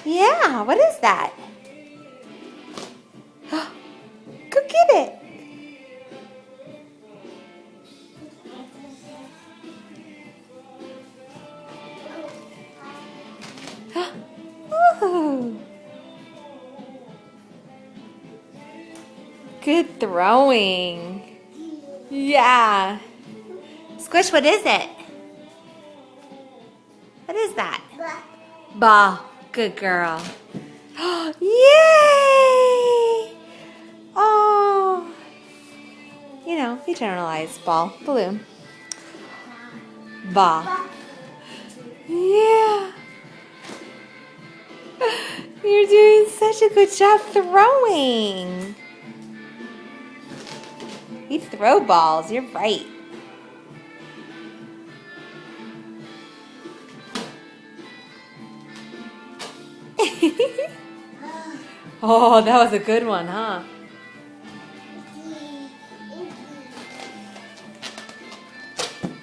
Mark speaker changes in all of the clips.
Speaker 1: Yeah, what is that? Go get it. Ooh. Good throwing. Yeah. Squish, what is it? What is that? Ball. Good girl. Yay! Oh. You know, you generalize. Ball. Balloon. Ball. Yeah. You're doing such a good job throwing. You throw balls. You're right. Oh, that was a good one, huh?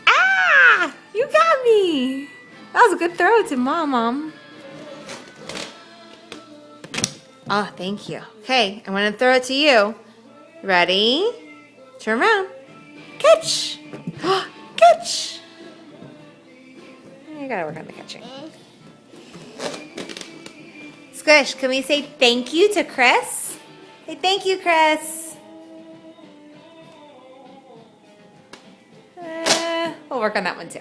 Speaker 1: Ah! You got me! That was a good throw to Mom. Oh, thank you. Okay, I'm going to throw it to you. Ready? Turn around. Catch! Catch! You gotta work on the catching. Squish, can we say thank you to Chris? Say thank you, Chris. We'll work on that one too.